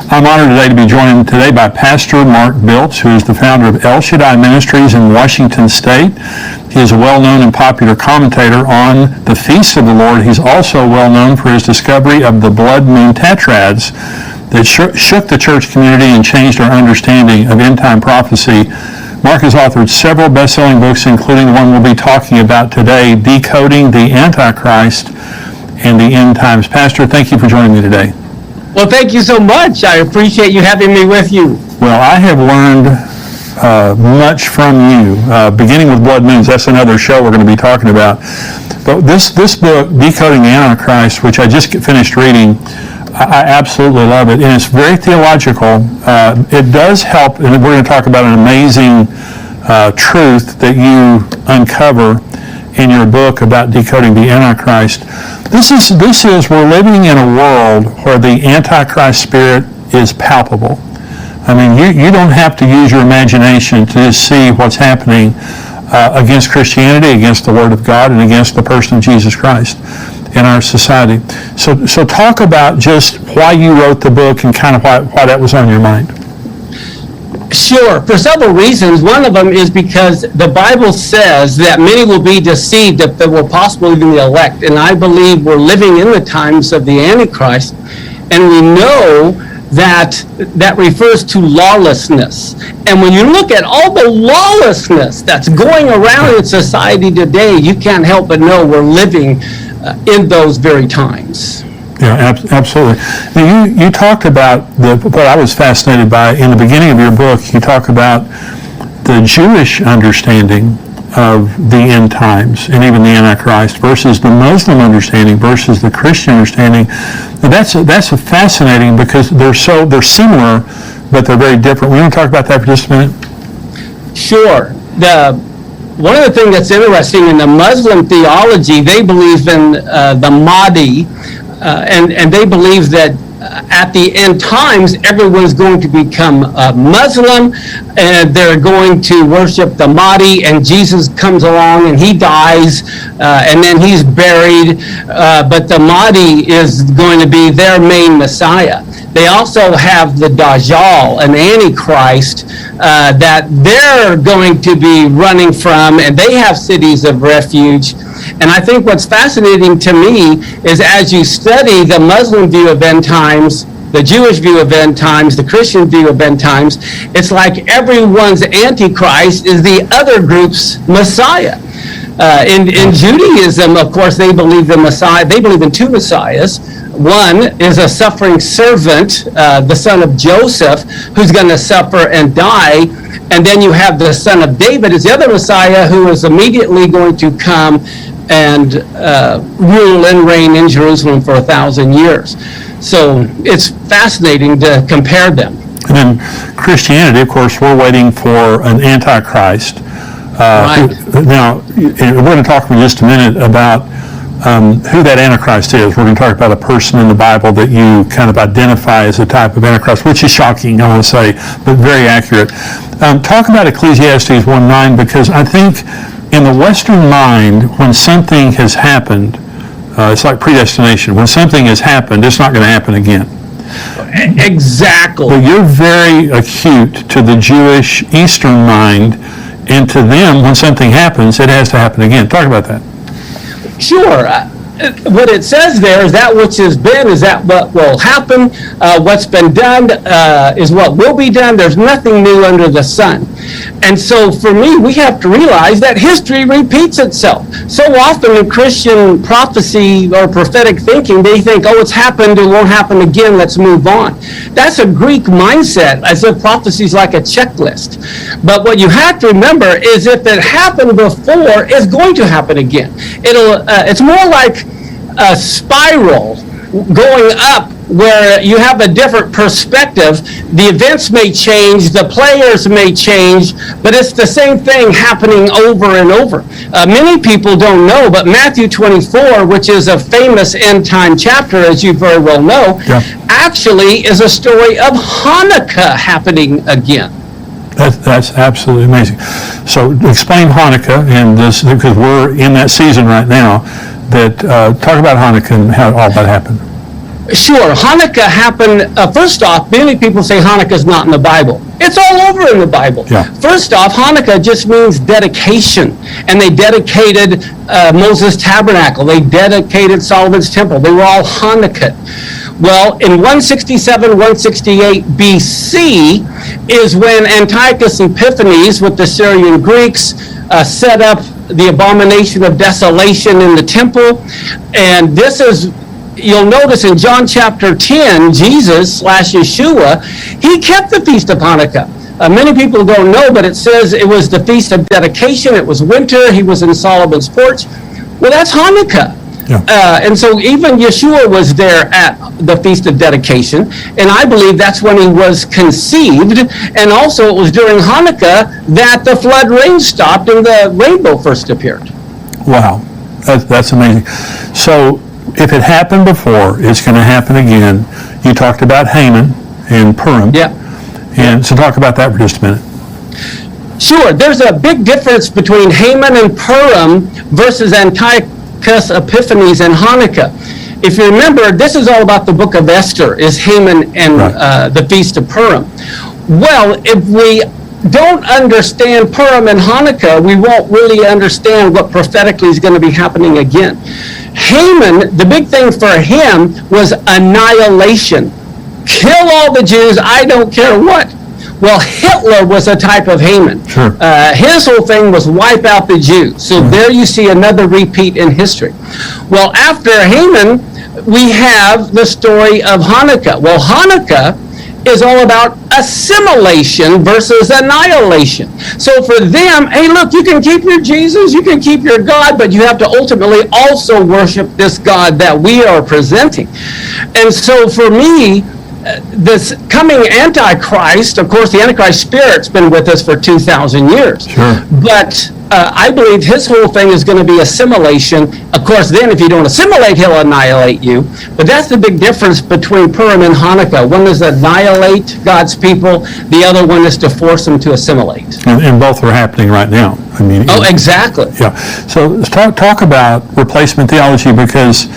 I'm honored today to be joined today by Pastor Mark Biltz, who is the founder of El Shaddai Ministries in Washington State. He is a well-known and popular commentator on the feasts of the Lord. He's also well-known for his discovery of the blood moon tetrads that shook the church community and changed our understanding of end-time prophecy. Mark has authored several best-selling books, including the one we'll be talking about today, Decoding the Antichrist and the End Times. Pastor, thank you for joining me today. Well, thank you so much. I appreciate you having me with you. Well, I have learned much from you, beginning with blood moons. That's another show we're going to be talking about. But this book, Decoding the Antichrist, which I just finished reading, I absolutely love it. And it's very theological. It does help, and we're going to talk about an amazing truth that you uncover in your book about decoding the Antichrist. This is we're living in a world where the Antichrist spirit is palpable. I mean, you don't have to use your imagination to just see what's happening against Christianity, against the Word of God, and against the person of Jesus Christ in our society. So talk about just why you wrote the book and kind of why that was on your mind. Sure, for several reasons. One of them is because the Bible says that many will be deceived if they will possibly even the elect. And I believe we're living in the times of the Antichrist. And we know that refers to lawlessness. And when you look at all the lawlessness that's going around in society today, you can't help but know we're living in those very times. Yeah, absolutely. Now, you talked about what I was fascinated by in the beginning of your book. You talk about the Jewish understanding of the end times and even the Antichrist versus the Muslim understanding versus the Christian understanding. Now, that's fascinating because they're similar, but they're very different. We want to talk about that for just a minute? Sure. One of the things that's interesting in the Muslim theology, they believe in the Mahdi. And they believe that at the end times, everyone's going to become Muslim, and they're going to worship the Mahdi, and Jesus comes along and he dies, and then he's buried, but the Mahdi is going to be their main Messiah. They also have the Dajjal, an Antichrist, that they're going to be running from, and they have cities of refuge. And I think what's fascinating to me is as you study the Muslim view of end times, the Jewish view of end times, the Christian view of end times, it's like everyone's Antichrist is the other group's Messiah. In Judaism, of course, they believe the Messiah. They believe in two Messiahs. One is a suffering servant, the son of Joseph, who's going to suffer and die. And then you have the son of David is the other Messiah who is immediately going to come and rule and reign in Jerusalem for 1,000 years. So it's fascinating to compare them. And then Christianity, of course, we're waiting for an Antichrist. Right. Now, we're going to talk in just a minute about who that Antichrist is. We're going to talk about a person in the Bible that you kind of identify as a type of Antichrist, which is shocking, I want to say, but very accurate. Talk about Ecclesiastes 1:9, because I think in the Western mind, when something has happened, it's like predestination. When something has happened, it's not going to happen again. Exactly. But you're very acute to the Jewish Eastern mind, and to them, when something happens, it has to happen again. Talk about that. Sure. What it says there is that which has been is that what will happen. What's been done is what will be done. There's nothing new under the sun. And so for me, we have to realize that history repeats itself. So often in Christian prophecy or prophetic thinking, they think, oh, it's happened, it won't happen again, let's move on. That's a Greek mindset, as if prophecy is like a checklist. But what you have to remember is if it happened before, it's going to happen again. It's more like a spiral going up where you have a different perspective. The events may change, the players may change, but it's the same thing happening over and over. Many people don't know, but Matthew 24, which is a famous end time chapter, as you very well know, actually is a story of Hanukkah happening again. That's absolutely amazing. So explain Hanukkah, and this, because we're in that season right now. Talk about Hanukkah and how all that happened. Sure, Hanukkah happened, first off, many people say Hanukkah's not in the Bible. It's all over in the Bible. Yeah. First off, Hanukkah just means dedication. And they dedicated Moses' tabernacle. They dedicated Solomon's temple. They were all Hanukkah. Well, in 167, 168 BC is when Antiochus Epiphanes with the Syrian Greeks set up the abomination of desolation in the temple. And this is, you'll notice in John chapter 10, Jesus / Yeshua, he kept the Feast of Hanukkah. Many people don't know, but it says it was the Feast of Dedication. It was winter. He was in Solomon's porch. Well, that's Hanukkah. Yeah. And so even Yeshua was there at the Feast of Dedication, and I believe that's when he was conceived, and also it was during Hanukkah that the flood rain stopped and the rainbow first appeared. Wow, that's amazing. So if it happened before, it's going to happen again. You talked about Haman and Purim. Yeah. And so talk about that for just a minute. Sure, there's a big difference between Haman and Purim versus Antiochus Epiphanes and Hanukkah. If you remember, this is all about the book of Esther, is Haman and Right. the Feast of Purim. Well, if we don't understand Purim and Hanukkah, we won't really understand what prophetically is going to be happening again. Haman, the big thing for him was annihilation. Kill all the Jews, I don't care what. Well, Hitler was a type of Haman. Sure. His whole thing was wipe out the Jews. So there you see another repeat in history. Well, after Haman, we have the story of Hanukkah. Well, Hanukkah is all about assimilation versus annihilation. So for them, hey, look, you can keep your Jesus, you can keep your God, but you have to ultimately also worship this God that we are presenting. And so for me, this coming Antichrist, of course, the Antichrist spirit's been with us for 2,000 years. Sure. But I believe his whole thing is going to be assimilation. Of course, then if you don't assimilate, he'll annihilate you. But that's the big difference between Purim and Hanukkah. One is annihilate God's people. The other one is to force them to assimilate. And both are happening right now. I mean. Oh, exactly. Yeah. So let's talk about replacement theology, because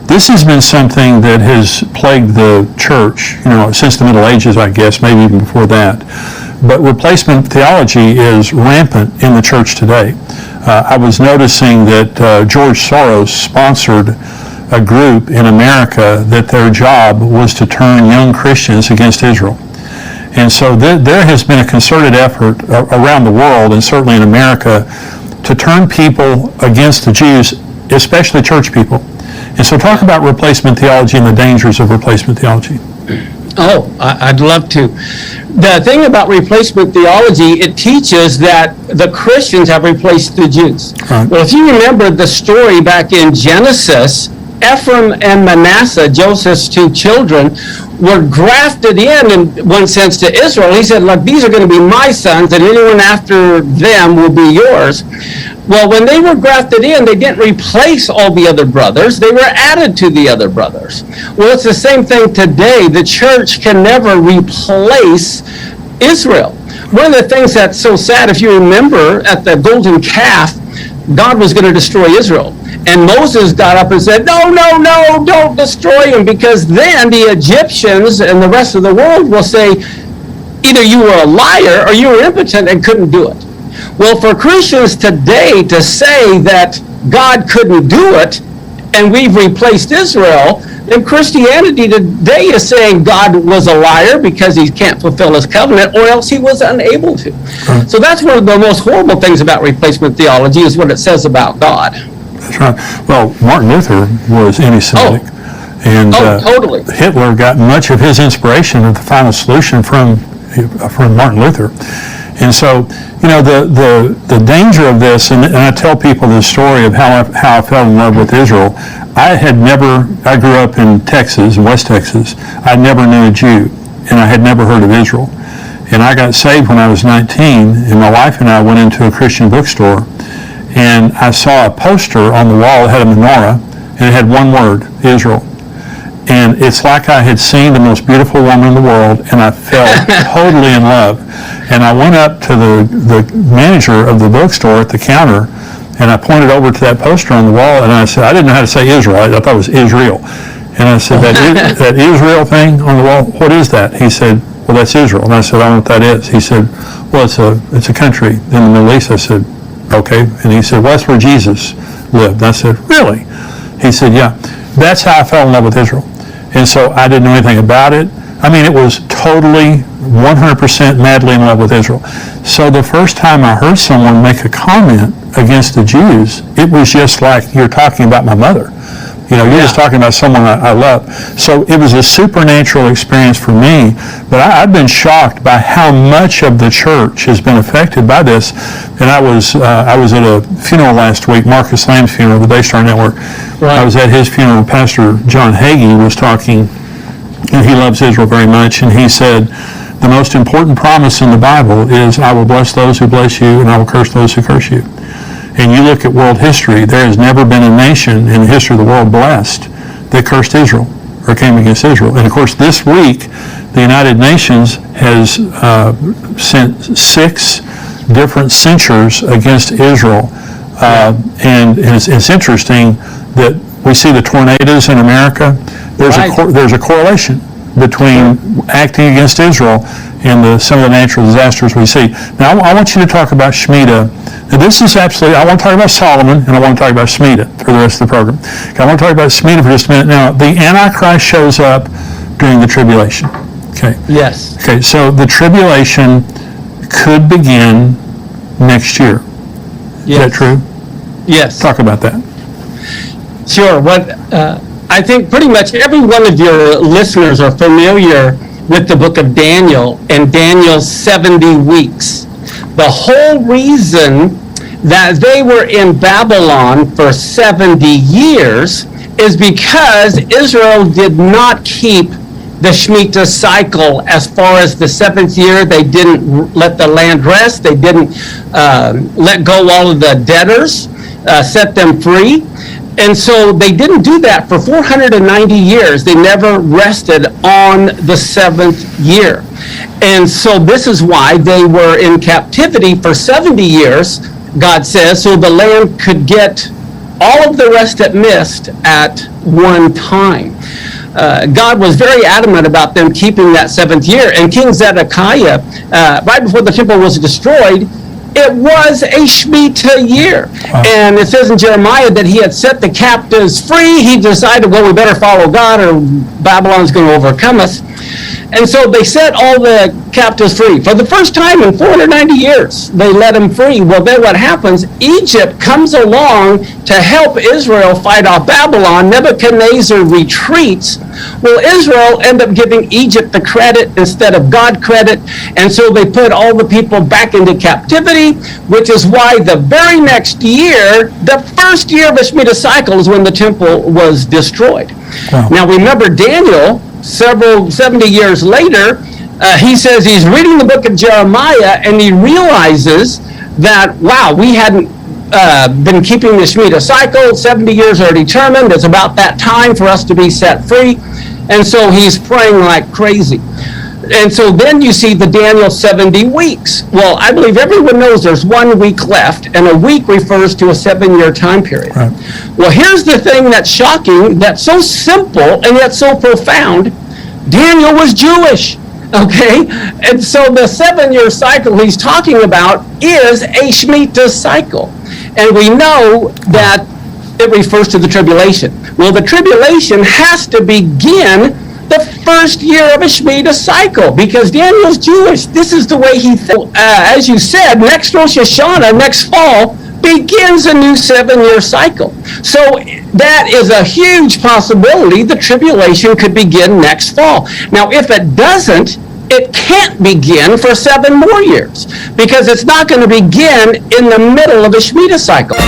this has been something that has plagued the church, since the Middle Ages, I guess, maybe even before that. But replacement theology is rampant in the church today. I was noticing that George Soros sponsored a group in America that their job was to turn young Christians against Israel. And so there has been a concerted effort around the world, and certainly in America, to turn people against the Jews, especially church people. And so talk about replacement theology and the dangers of replacement theology. Oh, I'd love to. The thing about replacement theology, it teaches that the Christians have replaced the Jews. Right. Well, if you remember the story back in Genesis, Ephraim and Manasseh, Joseph's two children, were grafted in one sense, to Israel. He said, look, these are going to be my sons, and anyone after them will be yours. Well, when they were grafted in, they didn't replace all the other brothers. They were added to the other brothers. Well, it's the same thing today. The church can never replace Israel. One of the things that's so sad, if you remember, at the golden calf, God was going to destroy Israel. And Moses got up and said, no, don't destroy him, because then the Egyptians and the rest of the world will say, either you were a liar or you were impotent and couldn't do it. Well, for Christians today to say that God couldn't do it and we've replaced Israel, then Christianity today is saying God was a liar because he can't fulfill his covenant, or else he was unable to. Right. So that's one of the most horrible things about replacement theology, is what it says about God. That's right. Well, Martin Luther was anti-Semitic. And totally. Hitler got much of his inspiration of the final solution from Martin Luther. And so, the danger of this, and I tell people the story of how I fell in love with Israel. I grew up in Texas, West Texas. I never knew a Jew, and I had never heard of Israel. And I got saved when I was 19, and my wife and I went into a Christian bookstore, and I saw a poster on the wall that had a menorah, and it had one word, Israel. And it's like I had seen the most beautiful woman in the world, and I fell totally in love. And I went up to the manager of the bookstore at the counter, and I pointed over to that poster on the wall, and I said, I didn't know how to say Israel. I thought it was Israel. And I said, that Israel thing on the wall, what is that? He said, well, that's Israel. And I said, I don't know what that is. He said, well, it's a country in the Middle East. I said, okay. And he said, well, that's where Jesus lived. And I said, really? He said, yeah. That's how I fell in love with Israel. And so I didn't know anything about it. I mean, it was totally 100% madly in love with Israel. So the first time I heard someone make a comment against the Jews, it was just like you're talking about my mother. You know, you're just talking about someone I love. So it was a supernatural experience for me, but I've been shocked by how much of the church has been affected by this. And I was at a funeral last week, Marcus Lamb's funeral, the Daystar Network. Right. I was at his funeral. Pastor John Hagee was talking, and he loves Israel very much, and he said, the most important promise in the Bible is, I will bless those who bless you, and I will curse those who curse you. And you look at world history, there has never been a nation in the history of the world blessed that cursed Israel or came against Israel. And of course, this week, the United Nations has sent 6 different censures against Israel. And it's interesting that we see the tornadoes in America. There's a correlation between acting against Israel and some of the natural disasters we see. Now, I want you to talk about Shemitah. Now, this is absolutely, I want to talk about Solomon, and I want to talk about Shemitah for the rest of the program. Okay, I want to talk about Shemitah for just a minute. Now, the Antichrist shows up during the tribulation. Okay. Yes. Okay, so the tribulation could begin next year. Yes. Is that true? Yes. Talk about that. Sure. I think pretty much every one of your listeners are familiar with the book of Daniel and Daniel's 70 weeks. The whole reason that they were in Babylon for 70 years is because Israel did not keep the Shemitah cycle. As far as the 7th year, they didn't let the land rest. They didn't let go all of the debtors, set them free. And so they didn't do that for 490 years. They never rested on the 7th year. And so this is why they were in captivity for 70 years, God says, so the land could get all of the rest it missed at one time. God was very adamant about them keeping that 7th year. And King Zedekiah, right before the temple was destroyed, it was a Shemitah year. Wow. And it says in Jeremiah that he had set the captives free. He decided, well, we better follow God or Babylon's going to overcome us. And so they set all the captives free. For the first time in 490 years, they let them free. Well, then what happens? Egypt comes along to help Israel fight off Babylon. Nebuchadnezzar retreats. Well, Israel end up giving Egypt the credit instead of God credit. And so they put all the people back into captivity, which is why the very next year, the first year of the Shemitah cycle is when the temple was destroyed. Wow. Now, remember Daniel, 70 years later, he says he's reading the book of Jeremiah and he realizes that, wow, we hadn't been keeping the Shemitah cycle. 70 years are determined. It's about that time for us to be set free. And so he's praying like crazy. And so then you see the Daniel 70 weeks. Well, I believe everyone knows there's 1 week left, and a week refers to a 7-year time period. Right. Well, here's the thing that's shocking, that's so simple and yet so profound. Daniel was Jewish, okay? And so the 7-year cycle he's talking about is a Shemitah cycle. And we know that it refers to the tribulation. Well, the tribulation has to begin the first year of a Shemitah cycle because Daniel's Jewish. This is the way he thinks. As you said, next Rosh Hashanah, next fall, begins a new 7-year cycle. So that is a huge possibility. The tribulation could begin next fall. Now, if it doesn't, it can't begin for 7 more years because it's not going to begin in the middle of a Shemitah cycle.